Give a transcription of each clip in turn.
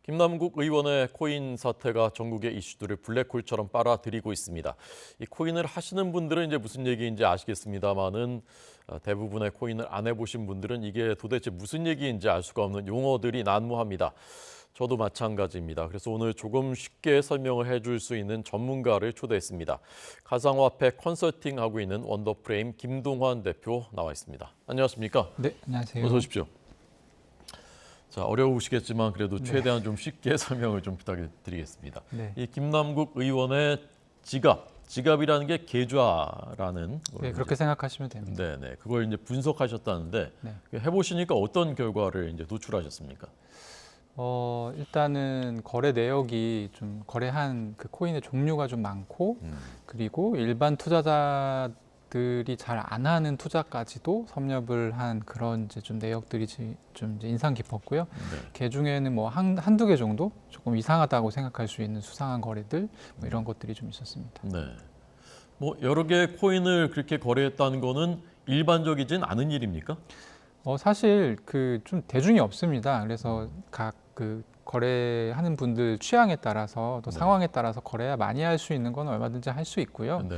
김남국 의원의 코인 사태가 전국의 이슈들을 블랙홀처럼 빨아들이고 있습니다. 이 코인을 하시는 분들은 이제 무슨 얘기인지 아시겠습니다만은 대부분의 코인을 안 해보신 분들은 이게 도대체 무슨 얘기인지 알 수가 없는 용어들이 난무합니다. 저도 마찬가지입니다. 그래서 오늘 조금 쉽게 설명을 해줄 수 있는 전문가를 초대했습니다. 가상화폐 컨설팅하고 있는 원더프레임 김동환 대표 나와 있습니다. 안녕하십니까? 네, 안녕하세요. 어서 오십시오. 자, 어려우시겠지만 그래도 최대한 좀 쉽게 설명을 좀 부탁드리겠습니다. 네. 이 김남국 의원의 지갑이라는 게 계좌라는 네, 그렇게 생각하시면 됩니다. 네, 그걸 이제 분석하셨다는데 네. 해보시니까 어떤 결과를 이제 노출하셨습니까? 일단은 거래 내역이 좀 거래한 그 코인의 종류가 좀 많고, 그리고 일반 투자자들이 잘 안 하는 투자까지도 섭렵을 한 그런 이제 좀 내역들이 좀 이제 인상 깊었고요. 네. 그 중에는 뭐 한두 개 정도 조금 이상하다고 생각할 수 있는 수상한 거래들 뭐 이런 것들이 좀 있었습니다. 네. 뭐 여러 개의 코인을 그렇게 거래했다는 거는 일반적이진 않은 일입니까? 사실 그 좀 대중이 없습니다. 그래서 각 그 거래하는 분들 취향에 따라서 또 네. 상황에 따라서 거래야 많이 할 수 있는 건 얼마든지 할 수 있고요. 네.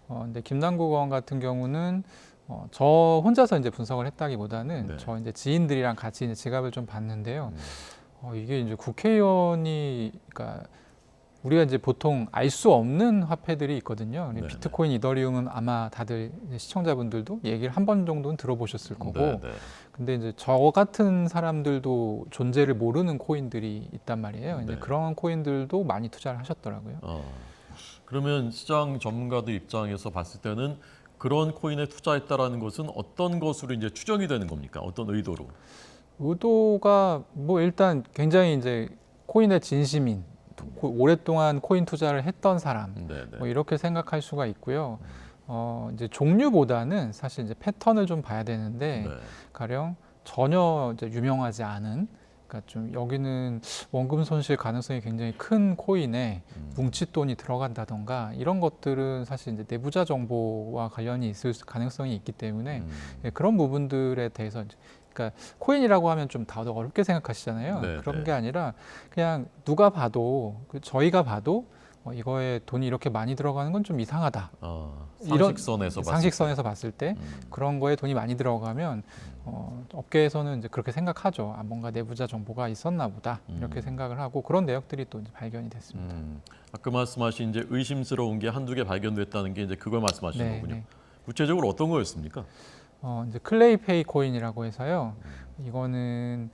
근데 김남국 의원 같은 경우는 저 혼자서 이제 분석을 했다기보다는 네. 저 이제 지인들이랑 같이 이제 지갑을 좀 봤는데요. 이게 이제 국회의원이 그러니까 우리가 이제 보통 알 수 없는 화폐들이 있거든요. 네네. 비트코인, 이더리움은 아마 다들 시청자분들도 얘기를 한 번 정도는 들어보셨을 거고, 네. 근데 이제 저 같은 사람들도 존재를 모르는 코인들이 있단 말이에요. 이제 네. 그런 코인들도 많이 투자를 하셨더라고요. 그러면 시장 전문가들 입장에서 봤을 때는 그런 코인에 투자했다라는 것은 어떤 것으로 이제 추정이 되는 겁니까? 어떤 의도로? 의도가 뭐 일단 굉장히 이제 코인의 진심인 오랫동안 코인 투자를 했던 사람 네. 뭐 이렇게 생각할 수가 있고요. 이제 종류보다는 사실 이제 패턴을 좀 봐야 되는데 네. 가령 전혀 이제 유명하지 않은 그러니까 좀 여기는 원금 손실 가능성이 굉장히 큰 코인에 뭉칫돈이 들어간다던가 이런 것들은 사실 이제 내부자 정보와 관련이 있을 가능성이 있기 때문에 그런 부분들에 대해서 이제 그러니까 코인이라고 하면 좀 다들 어렵게 생각하시잖아요. 네, 그런 네. 게 아니라 그냥 누가 봐도 저희가 봐도 이거에 돈이 이렇게 많이 들어가는 건 좀 이상하다. 상식선에서 봤을 때 그런 거에 돈이 많이 들어가면 업계에서는 이제 그렇게 생각하죠. 뭔가 내부자 정보가 있었나 보다 이렇게 생각을 하고 그런 내역들이 또 이제 발견이 됐습니다. 아까 말씀하신 이제 의심스러운 게 한두 개 발견됐다는 게 이제 그걸 말씀하시는 네, 거군요. 네. 구체적으로 어떤 거였습니까? 이제 클레이페이 코인이라고 해서요. 이거는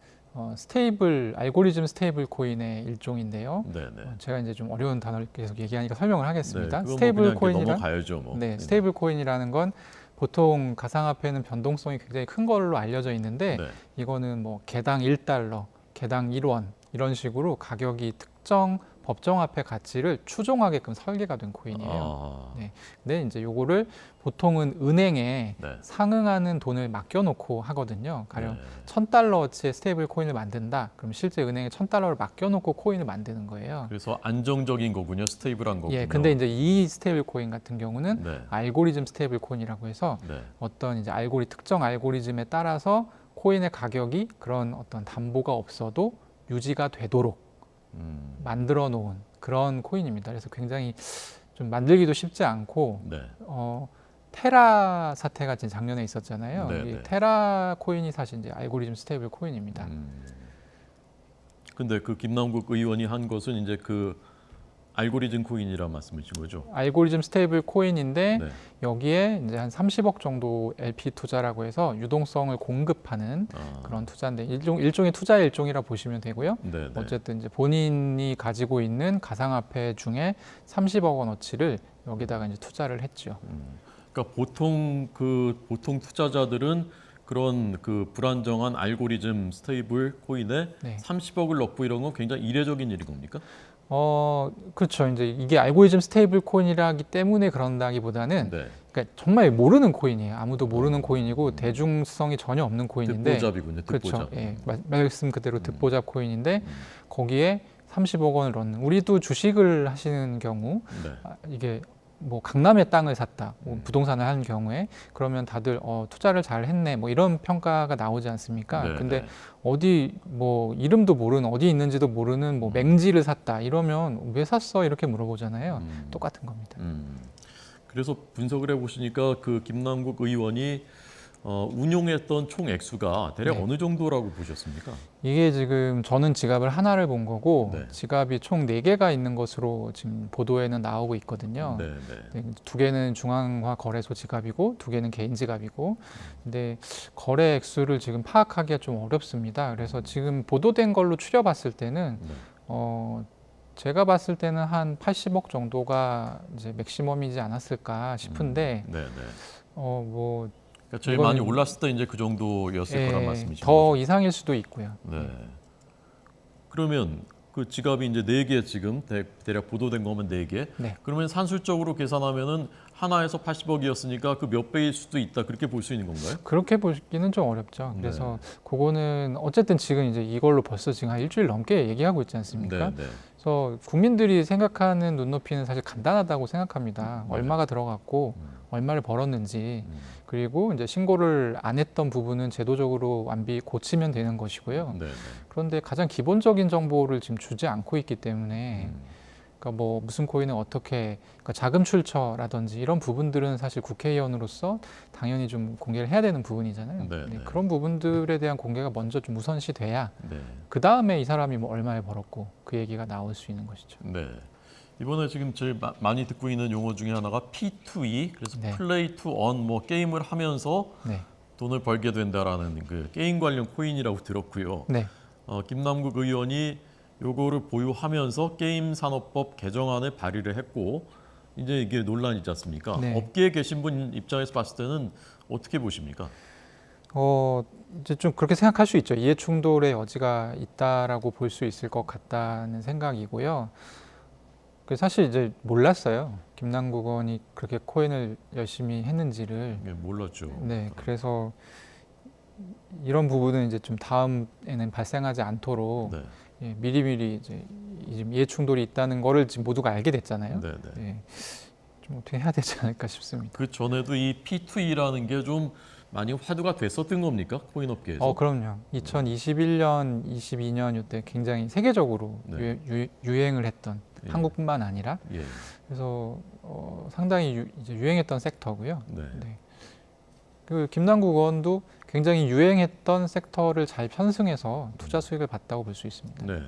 알고리즘 스테이블 코인의 일종인데요. 네. 제가 이제 좀 어려운 단어를 계속 얘기하니까 설명을 하겠습니다. 그건 스테이블 뭐 그냥 코인이란 넘어가야죠. 뭐. 네, 스테이블 코인이라는 건 보통 가상화폐는 변동성이 굉장히 큰 걸로 알려져 있는데 네. 이거는 뭐 개당 1달러, 개당 1원 이런 식으로 가격이 특정 법정화폐 가치를 추종하게끔 설계가 된 코인이에요. 네. 근데 이제 요거를 보통은 은행에 네. 상응하는 돈을 맡겨놓고 하거든요. 가령 네. 1,000달러어치의 스테이블 코인을 만든다. 그럼 실제 은행에 1,000달러를 맡겨놓고 코인을 만드는 거예요. 그래서 안정적인 거군요. 스테이블한 거군요. 예, 근데 이제 이 스테이블 코인 같은 경우는 네. 알고리즘 스테이블 코인이라고 해서 네. 어떤 이제 특정 알고리즘에 따라서 코인의 가격이 그런 어떤 담보가 없어도 유지가 되도록 만들어 놓은 그런 코인입니다. 그래서 굉장히 좀 만들기도 쉽지 않고 네. 테라 사태가 지금 작년에 있었잖아요. 네, 이 네. 테라 코인이 사실 이제 알고리즘 스테이블 코인입니다. 근데 그 김남국 의원이 한 것은 이제 그 알고리즘 코인이란 말씀이신 거죠? 알고리즘 스테이블 코인인데 네. 여기에 이제 한 30억 정도 LP 투자라고 해서 유동성을 공급하는 그런 투자인데 일종의 투자 일종이라 보시면 되고요. 네. 어쨌든 이제 본인이 가지고 있는 가상화폐 중에 30억 원어치를 여기다가 이제 투자를 했죠. 그러니까 보통 투자자들은 그런 그 불안정한 알고리즘 스테이블 코인에 네. 30억을 넣고 이런 건 굉장히 이례적인 일인 겁니까? 그렇죠. 이제 이게 알고리즘 스테이블 코인이라기 때문에 그런다기보다는 네. 그러니까 정말 모르는 코인이에요. 아무도 모르는 코인이고 대중성이 전혀 없는 코인인데 듣보잡이군요. 듣보잡. 그렇죠. 예, 말씀 그대로 듣보잡 코인인데 거기에 30억 원을 넣는 우리도 주식을 하시는 경우 네. 이게 뭐 강남에 땅을 샀다, 뭐 부동산을 하는 경우에 그러면 다들 투자를 잘 했네, 뭐 이런 평가가 나오지 않습니까? 네, 근데 네. 어디 뭐 이름도 모르는 어디 있는지도 모르는 뭐 맹지를 샀다 이러면 왜 샀어 이렇게 물어보잖아요. 똑같은 겁니다. 그래서 분석을 해보시니까 그 김남국 의원이 운용했던 총 액수가 대략 네. 어느 정도라고 보셨습니까? 이게 지금 저는 지갑을 하나를 본 거고 네. 지갑이 총 4개가 있는 것으로 지금 보도에는 나오고 있거든요. 네, 네. 2개는 중앙화 거래소 지갑이고 2개는 개인 지갑이고, 근데 거래 액수를 지금 파악하기가 좀 어렵습니다. 그래서 지금 보도된 걸로 추려봤을 때는 네. 제가 봤을 때는 한 80억 정도가 이제 맥시멈이지 않았을까 싶은데 네, 네. 뭐 그러니까 제일 이거는- 많이 올랐을 때 이제 그 정도였을 거란 말씀이신 더 거죠? 이상일 수도 있고요. 네. 그러면 그 지갑이 이제 4개 지금 대략 보도된 거면 4개. 네. 그러면 산술적으로 계산하면은 하나에서 80억이었으니까 그 몇 배일 수도 있다 그렇게 볼 수 있는 건가요? 그렇게 보기는 좀 어렵죠. 네. 그래서 그거는 어쨌든 지금 이제 이걸로 벌써 지금 한 일주일 넘게 얘기하고 있지 않습니까? 네, 네. 그래서 국민들이 생각하는 눈높이는 사실 간단하다고 생각합니다. 네. 얼마가 들어갔고 얼마를 벌었는지, 음. 그리고 이제 신고를 안 했던 부분은 제도적으로 고치면 되는 것이고요. 네, 네. 그런데 가장 기본적인 정보를 지금 주지 않고 있기 때문에 그러니까 뭐 무슨 코인을 어떻게, 그러니까 자금 출처라든지 이런 부분들은 사실 국회의원으로서 당연히 좀 공개를 해야 되는 부분이잖아요. 네, 네. 그런 부분들에 대한 공개가 먼저 좀 우선시 돼야 네. 그 다음에 이 사람이 뭐 얼마에 벌었고 그 얘기가 나올 수 있는 것이죠. 네. 이번에 지금 제일 많이 듣고 있는 용어 중에 하나가 P2E, 그래서 네. 플레이 투 원, 뭐 게임을 하면서 네, 돈을 벌게 된다라는 그 게임 관련 코인이라고 들었고요. 네, 김남국 의원이 요거를 보유하면서 게임 산업법 개정안을 발의를 했고 이제 이게 논란이지 않습니까? 네. 업계에 계신 분 입장에서 봤을 때는 어떻게 보십니까? 이제 좀 그렇게 생각할 수 있죠. 이해 충돌의 여지가 있다라고 볼 수 있을 것 같다는 생각이고요. 사실 이제 몰랐어요. 김남국 의원이 그렇게 코인을 열심히 했는지를. 예, 몰랐죠. 네, 그래서 이런 부분은 이제 좀 다음에는 발생하지 않도록 네, 미리미리 이제 이해 충돌이 있다는 거를 지금 모두가 알게 됐잖아요. 네, 네. 네, 좀 어떻게 해야 되지 않을까 싶습니다. 그 전에도 이 P2E라는 게 좀 많이 화두가 됐었던 겁니까? 코인 업계에서? 그럼요. 2021년, 22년 이때 굉장히 세계적으로 네. 유행을 했던, 예. 한국뿐만 아니라, 예. 그래서 상당히 이제 유행했던 섹터고요. 네. 네. 그 김남국 의원도 굉장히 유행했던 섹터를 잘 편승해서 투자 수익을 봤다고 볼 수 있습니다. 네.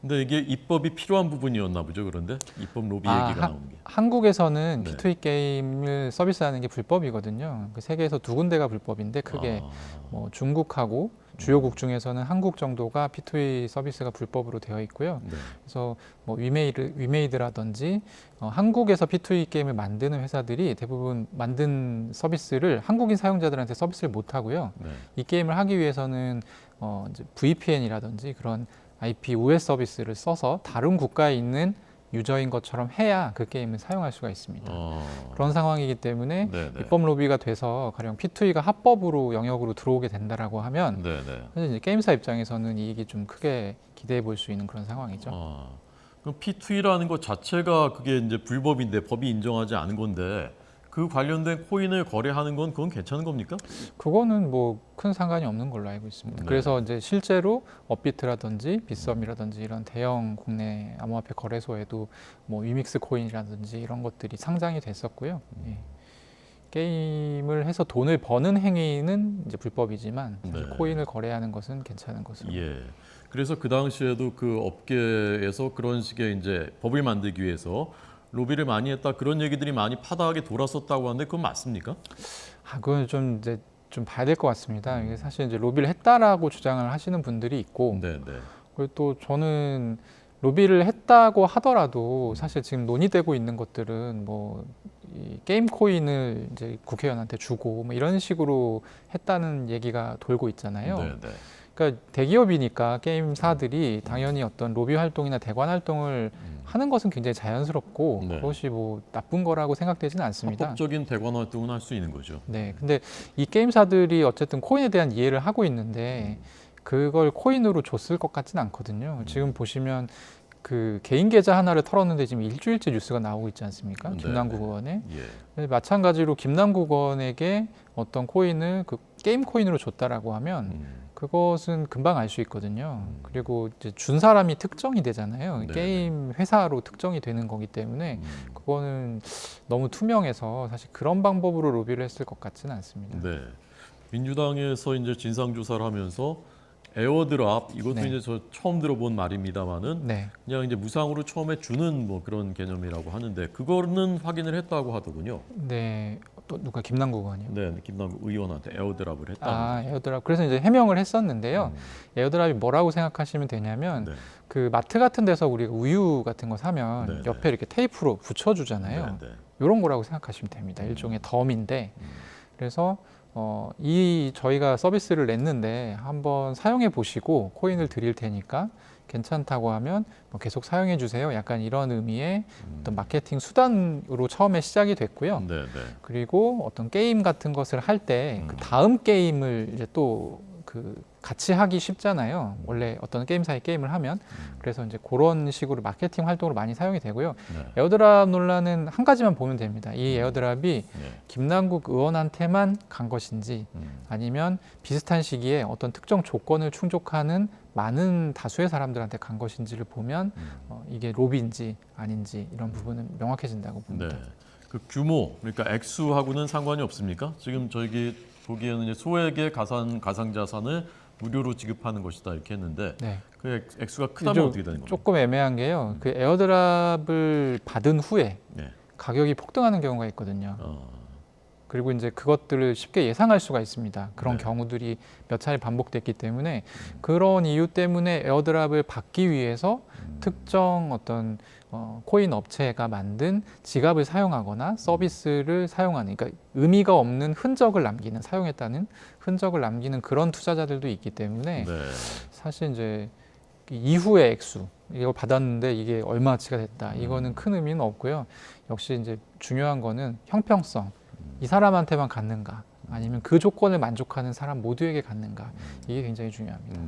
근데 이게 입법이 필요한 부분이었나 보죠. 그런데 입법 로비 얘기가 나온 게. 한국에서는 네. P2E 게임을 서비스하는 게 불법이거든요. 그 세계에서 2군데가 불법인데 크게 뭐 중국하고 주요국 중에서는 한국 정도가 P2E 서비스가 불법으로 되어 있고요. 네. 그래서 뭐 위메이드라든지 한국에서 P2E 게임을 만드는 회사들이 대부분 만든 서비스를 한국인 사용자들한테 서비스를 못 하고요. 네. 이 게임을 하기 위해서는 이제 VPN이라든지 그런 IP 우회 서비스를 써서 다른 국가에 있는 유저인 것처럼 해야 그 게임을 사용할 수가 있습니다. 그런 상황이기 때문에 네, 네. 입법 로비가 돼서 가령 P2E가 합법으로 영역으로 들어오게 된다라고 하면 네, 네. 사실 이제 게임사 입장에서는 이익이 좀 크게 기대해 볼 수 있는 그런 상황이죠. 그럼 P2E라는 것 자체가 그게 이제 불법인데 법이 인정하지 않은 건데 그 관련된 코인을 거래하는 건 그건 괜찮은 겁니까? 그거는 뭐 큰 상관이 없는 걸로 알고 있습니다. 네. 그래서 이제 실제로 업비트라든지 빗썸이라든지 이런 대형 국내 암호화폐 거래소에도 뭐 위믹스 코인이라든지 이런 것들이 상장이 됐었고요. 예. 게임을 해서 돈을 버는 행위는 이제 불법이지만 사실 네. 코인을 거래하는 것은 괜찮은 것으로. 예. 그래서 그 당시에도 그 업계에서 그런 식의 이제 법을 만들기 위해서 로비를 많이 했다 그런 얘기들이 많이 파다하게 돌았었다고 하는데 그건 맞습니까? 그건 좀 이제 좀 봐야 될 것 같습니다. 이게 사실 이제 로비를 했다라고 주장을 하시는 분들이 있고, 네, 네. 그리고 또 저는 로비를 했다고 하더라도 사실 지금 논의되고 있는 것들은 뭐 이 게임 코인을 이제 국회의원한테 주고 뭐 이런 식으로 했다는 얘기가 돌고 있잖아요. 네, 네. 그러니까 대기업이니까 게임사들이 당연히 어떤 로비 활동이나 대관 활동을 하는 것은 굉장히 자연스럽고 네. 그것이 뭐 나쁜 거라고 생각되지는 않습니다. 합법적인 대관 활동은 할 수 있는 거죠. 네, 근데 이 게임사들이 어쨌든 코인에 대한 이해를 하고 있는데 그걸 코인으로 줬을 것 같지는 않거든요. 지금 보시면 그 개인 계좌 하나를 털었는데 지금 일주일째 뉴스가 나오고 있지 않습니까? 네, 김남국 의원에. 예. 마찬가지로 김남국 의원에게 어떤 코인을 그 게임 코인으로 줬다라고 하면 그것은 금방 알 수 있거든요. 그리고 이제 준 사람이 특정이 되잖아요. 네. 게임 회사로 특정이 되는 거기 때문에 그거는 너무 투명해서 사실 그런 방법으로 로비를 했을 것 같지는 않습니다. 네. 민주당에서 이제 진상 조사를 하면서 에어드랍 이것도 네. 이제 저 처음 들어본 말입니다만은 네. 그냥 이제 무상으로 처음에 주는 뭐 그런 개념이라고 하는데 그거는 확인을 했다고 하더군요. 네. 또 누가 김남국 의원이요? 네, 김남국 의원한테 에어드랍을 했다는 아, 거죠. 에어드랍. 그래서 이제 해명을 했었는데요. 에어드랍이 뭐라고 생각하시면 되냐면 네. 그 마트 같은 데서 우리가 우유 같은 거 사면 네, 옆에 이렇게 테이프로 붙여주잖아요. 네, 네. 이런 거라고 생각하시면 됩니다. 일종의 덤인데 그래서 이 저희가 서비스를 냈는데 한번 사용해 보시고 코인을 드릴 테니까 괜찮다고 하면 뭐 계속 사용해 주세요. 약간 이런 의미의 어떤 마케팅 수단으로 처음에 시작이 됐고요. 네, 네. 그리고 어떤 게임 같은 것을 할 때 그 다음 게임을 이제 또 그 같이 하기 쉽잖아요. 원래 어떤 게임사의 게임을 하면 그래서 이제 그런 식으로 마케팅 활동으로 많이 사용이 되고요. 네. 에어드랍 논란은 한 가지만 보면 됩니다. 이 에어드랍이 네. 김남국 의원한테만 간 것인지 아니면 비슷한 시기에 어떤 특정 조건을 충족하는 많은 다수의 사람들한테 간 것인지를 보면 이게 로비인지 아닌지 이런 부분은 명확해진다고 봅니다. 네. 그 규모 그러니까 액수하고는 상관이 없습니까? 지금 저기 보기에는 이제 소액의 가상자산을 무료로 지급하는 것이다 이렇게 했는데 네. 그 액수가 크다면 좀 어떻게 되는 겁니까? 조금 애매한 게요. 그 에어드랍을 받은 후에 네. 가격이 폭등하는 경우가 있거든요. 그리고 이제 그것들을 쉽게 예상할 수가 있습니다. 그런 네. 경우들이 몇 차례 반복됐기 때문에 그런 이유 때문에 에어드랍을 받기 위해서 특정 어떤 코인 업체가 만든 지갑을 사용하거나 서비스를 사용하는, 그러니까 의미가 없는 흔적을 남기는, 사용했다는 흔적을 남기는 그런 투자자들도 있기 때문에 네. 사실 이제 이후의 액수, 이걸 받았는데 이게 얼마치가 됐다, 이거는 큰 의미는 없고요. 역시 이제 중요한 거는 형평성, 이 사람한테만 갔는가, 아니면 그 조건을 만족하는 사람 모두에게 갔는가, 이게 굉장히 중요합니다.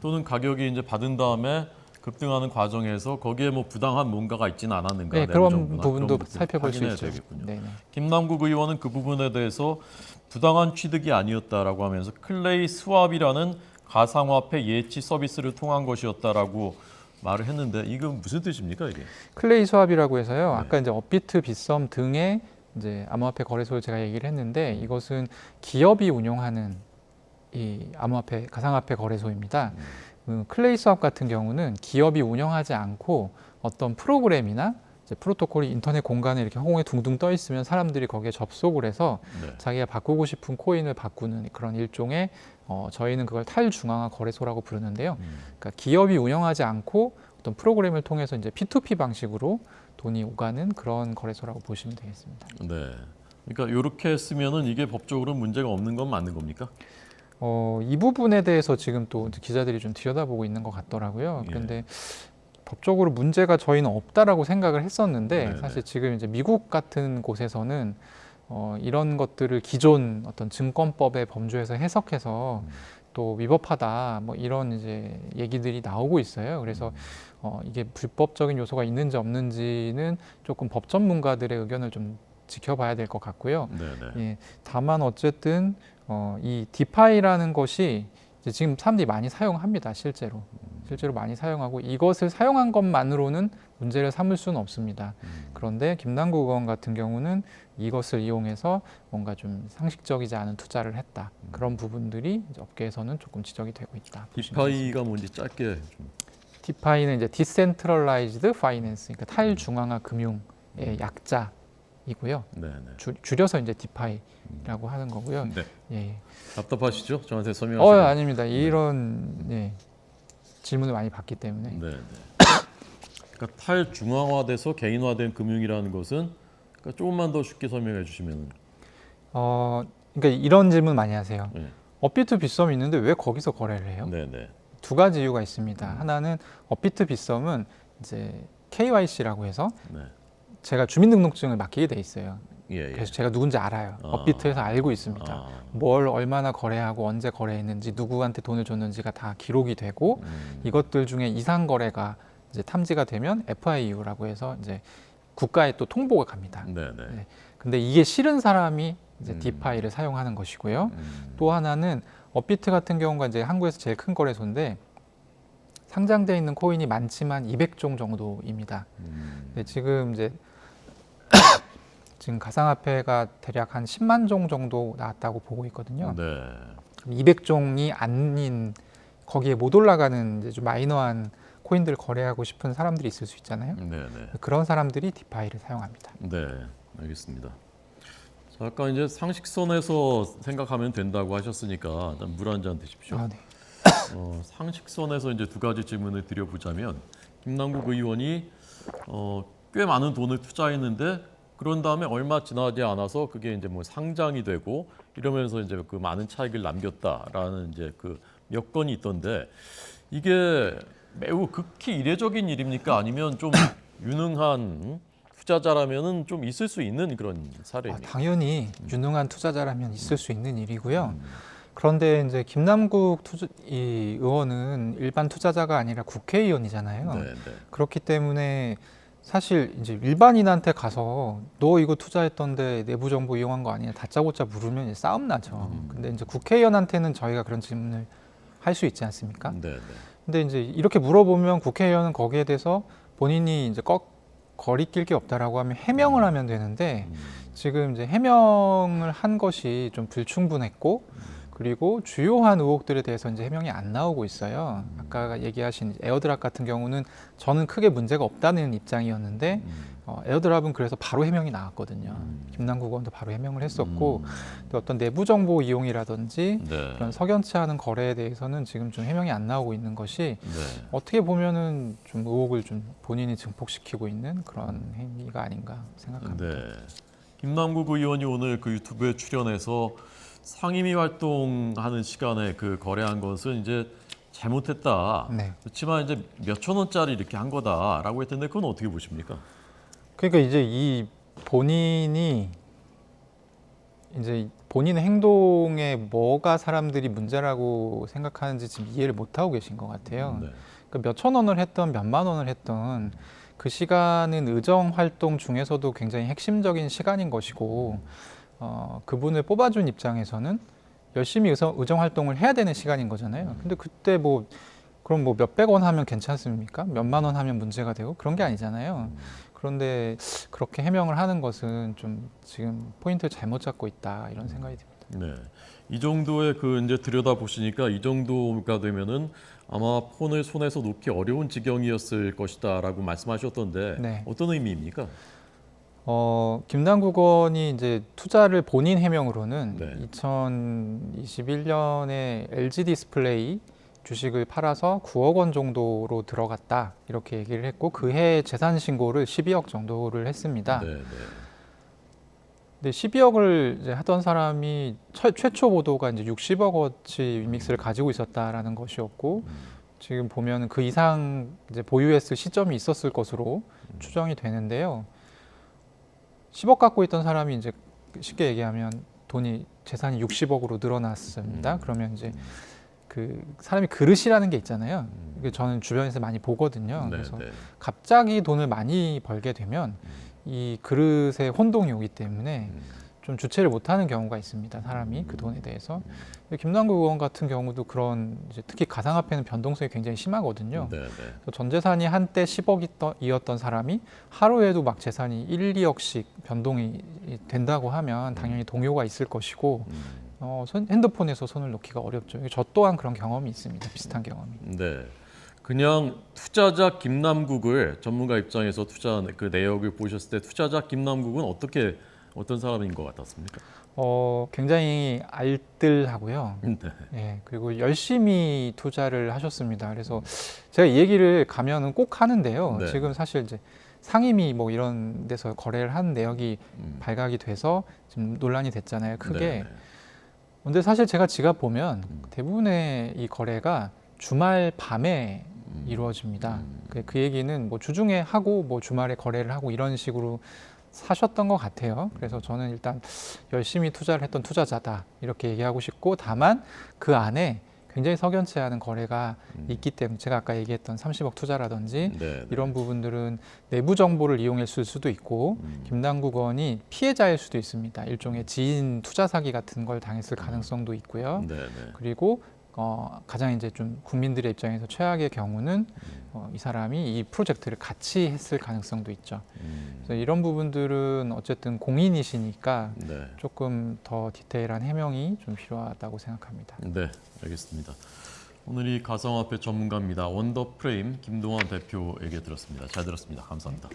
또는 가격이 이제 받은 다음에 급등하는 과정에서 거기에 뭐 부당한 뭔가가 있지는 않았는가. 네, 내부 그런 정보나 부분도 그런 살펴볼 수 확인해야 있죠. 되겠군요. 네네. 김남국 의원은 그 부분에 대해서 부당한 취득이 아니었다라고 하면서 클레이 스왑이라는 가상화폐 예치 서비스를 통한 것이었다라고 말을 했는데 이건 무슨 뜻입니까 이게? 클레이 스왑이라고 해서요. 네. 아까 이제 업비트, 빗썸 등의 이제 암호화폐 거래소를 제가 얘기를 했는데 이것은 기업이 운영하는 이 암호화폐, 가상화폐 거래소입니다. 클레이 스왑 같은 경우는 기업이 운영하지 않고 어떤 프로그램이나 이제 프로토콜이 인터넷 공간에 이렇게 허공에 둥둥 떠 있으면 사람들이 거기에 접속을 해서 네. 자기가 바꾸고 싶은 코인을 바꾸는 그런 일종의 저희는 그걸 탈중앙화 거래소라고 부르는데요. 그러니까 기업이 운영하지 않고 어떤 프로그램을 통해서 이제 P2P 방식으로 돈이 오가는 그런 거래소라고 보시면 되겠습니다. 네. 그러니까 이렇게 쓰면은 이게 법적으로 문제가 없는 건 맞는 겁니까? 이 부분에 대해서 지금 또 기자들이 좀 들여다보고 있는 것 같더라고요. 예. 그런데 법적으로 문제가 저희는 없다라고 생각을 했었는데 네네. 사실 지금 이제 미국 같은 곳에서는 이런 것들을 기존 어떤 증권법의 범주에서 해석해서 또 위법하다 뭐 이런 이제 얘기들이 나오고 있어요. 그래서 이게 불법적인 요소가 있는지 없는지는 조금 법 전문가들의 의견을 좀 지켜봐야 될 것 같고요. 네네. 예, 다만 어쨌든 이 디파이라는 것이 이제 지금 사람들이 많이 사용합니다. 실제로 많이 사용하고 이것을 사용한 것만으로는 문제를 삼을 수는 없습니다. 그런데 김남국 의원 같은 경우는 이것을 이용해서 뭔가 좀 상식적이지 않은 투자를 했다. 그런 부분들이 이제 업계에서는 조금 지적이 되고 있다. 디파이가 뭔지 짧게 좀. 디파이는 이제 Decentralized Finance, 그러니까 탈중앙화 금융의 약자이고요. 네네. 줄여서 이제 디파이라고 하는 거고요. 네. 예. 답답하시죠? 저한테 설명하시고. 아닙니다. 이런 예, 질문을 많이 받기 때문에. 네네. 그러니까 탈중앙화돼서 개인화된 금융이라는 것은 그러니까 조금만 더 쉽게 설명해 주시면. 그러니까 이런 질문 많이 하세요. 네. 업비트 빗썸이 있는데 왜 거기서 거래를 해요? 네네. 두 가지 이유가 있습니다. 하나는 업비트 빗썸은 이제 KYC라고 해서 네. 제가 주민등록증을 맡기게 돼 있어요. 예. 그래서 제가 누군지 알아요. 업비트에서 알고 있습니다. 뭘 얼마나 거래하고 언제 거래했는지 누구한테 돈을 줬는지가 다 기록이 되고 이것들 중에 이상 거래가 이제 탐지가 되면 FIU라고 해서 이제 국가에 또 통보가 갑니다. 네네. 근데 이게 싫은 사람이 이제 디파이를 사용하는 것이고요. 또 하나는 업비트 같은 경우가 이제 한국에서 제일 큰 거래소인데 상장돼 있는 코인이 많지만 200종 정도입니다. 근데 지금 이제 지금 가상화폐가 대략 한 10만 종 정도 나왔다고 보고 있거든요. 네. 200종이 아닌 거기에 못 올라가는 이제 좀 마이너한 코인들 거래하고 싶은 사람들이 있을 수 있잖아요. 네네. 그런 사람들이 디파이를 사용합니다. 네, 알겠습니다. 자, 아까 이제 상식선에서 생각하면 된다고 하셨으니까 물 한 잔 드십시오. 아, 네. 상식선에서 이제 두 가지 질문을 드려보자면 김남국 의원이 꽤 많은 돈을 투자했는데 그런 다음에 얼마 지나지 않아서 그게 이제 뭐 상장이 되고 이러면서 이제 그 많은 차익을 남겼다라는 이제 그 몇 건이 있던데 이게 매우 극히 이례적인 일입니까? 아니면 좀 유능한 투자자라면은 좀 있을 수 있는 그런 사례입니까? 당연히 유능한 투자자라면 있을 수 있는 일이고요. 그런데 이제 김남국 이 의원은 일반 투자자가 아니라 국회의원이잖아요. 네, 네. 그렇기 때문에 사실 이제 일반인한테 가서 너 이거 투자했던데 내부 정보 이용한 거 아니냐 다짜고짜 물으면 이제 싸움 나죠. 근데 이제 국회의원한테는 저희가 그런 질문을 할 수 있지 않습니까? 네, 네. 근데 이제 이렇게 물어보면 국회의원은 거기에 대해서 본인이 이제 거리낄 게 없다라고 하면 해명을 하면 되는데 지금 이제 해명을 한 것이 좀 불충분했고 그리고 주요한 의혹들에 대해서 이제 해명이 안 나오고 있어요. 아까 얘기하신 에어드랍 같은 경우는 저는 크게 문제가 없다는 입장이었는데 에어드랍은 그래서 바로 해명이 나왔거든요. 김남국 의원도 바로 해명을 했었고 또 어떤 내부 정보 이용이라든지 네. 그런 석연치 않은 거래에 대해서는 지금 좀 해명이 안 나오고 있는 것이 네. 어떻게 보면은 좀 의혹을 좀 본인이 증폭시키고 있는 그런 행위가 아닌가 생각합니다. 네. 김남국 의원이 오늘 그 유튜브에 출연해서 상임위 활동하는 시간에 그 거래한 것은 이제 잘못했다. 네. 그렇지만 이제 몇천 원짜리 이렇게 한 거다라고 했던데 그건 어떻게 보십니까? 그러니까 이제 이 본인이 이제 본인의 행동에 뭐가 사람들이 문제라고 생각하는지 지금 이해를 못 하고 계신 것 같아요. 네. 그러니까 몇천 원을 했던 몇만 원을 했던 그 시간은 의정 활동 중에서도 굉장히 핵심적인 시간인 것이고 그분을 뽑아준 입장에서는 열심히 의정 활동을 해야 되는 시간인 거잖아요. 근데 그때 뭐 그럼 뭐 몇백 원 하면 괜찮습니까? 몇만 원 하면 문제가 되고 그런 게 아니잖아요. 그런데 그렇게 해명을 하는 것은 좀 지금 포인트를 잘못 잡고 있다 이런 생각이 듭니다. 네. 이 정도의 그 이제 들여다 보시니까 이 정도가 되면은 아마 폰을 손에서 놓기 어려운 지경이었을 것이다라고 말씀하셨던데 네. 어떤 의미입니까? 김남국 의원이 이제 투자를 본인 해명으로는 네. 2021년에 LG 디스플레이 주식을 팔아서 9억 원 정도로 들어갔다 이렇게 얘기를 했고 그해 재산 신고를 12억 정도를 했습니다. 네, 네. 근데 12억을 이제 하던 사람이 최초 보도가 이제 60억 어치 믹스를 가지고 있었다라는 것이었고 지금 보면 그 이상 이제 보유했을 시점이 있었을 것으로 추정이 되는데요. 10억 갖고 있던 사람이 이제 쉽게 얘기하면 재산이 60억으로 늘어났습니다. 그러면 이제 그 사람이 그릇이라는 게 있잖아요. 이게 저는 주변에서 많이 보거든요. 네, 그래서 네. 갑자기 돈을 많이 벌게 되면 이 그릇에 혼동이 오기 때문에 좀 주체를 못하는 경우가 있습니다. 사람이 그 돈에 대해서. 김남국 의원 같은 경우도 그런 이제 특히 가상화폐는 변동성이 굉장히 심하거든요. 네, 네. 전 재산이 한때 10억이었던 사람이 하루에도 막 재산이 1, 2억씩 변동이 된다고 하면 당연히 동요가 있을 것이고 핸드폰에서 손을 놓기가 어렵죠. 저 또한 그런 경험이 있습니다. 비슷한 경험이. 네. 그냥 투자자 김남국을 전문가 입장에서 투자 그 내역을 보셨을 때 투자자 김남국은 어떤 사람인 것 같았습니까? 굉장히 알뜰하고요. 네. 예, 그리고 열심히 투자를 하셨습니다. 그래서 제가 이 얘기를 가면은 꼭 하는데요. 네. 지금 사실 이제 상임위 뭐 이런 데서 거래를 한 내역이 발각이 돼서 지금 논란이 됐잖아요. 크게. 네. 근데 사실 제가 지갑 보면 대부분의 이 거래가 주말 밤에 이루어집니다. 그 얘기는 뭐 주중에 하고 뭐 주말에 거래를 하고 이런 식으로 사셨던 것 같아요. 그래서 저는 일단 열심히 투자를 했던 투자자다 이렇게 얘기하고 싶고 다만 그 안에 굉장히 석연치 않은 거래가 있기 때문에 제가 아까 얘기했던 30억 투자라든지 네. 이런 부분들은 내부 정보를 이용했을 수도 있고 김남국원이 피해자일 수도 있습니다. 일종의 지인 투자 사기 같은 걸 당했을 가능성도 있고요. 네. 그리고 가장 이제 좀 국민들의 입장에서 최악의 경우는 이 사람이 이 프로젝트를 같이 했을 가능성도 있죠. 그래서 이런 부분들은 어쨌든 공인이시니까 네. 조금 더 디테일한 해명이 좀 필요하다고 생각합니다. 네, 알겠습니다. 오늘 이 가상화폐 전문가입니다. 원더프레임 김동완 대표에게 들었습니다. 잘 들었습니다. 감사합니다.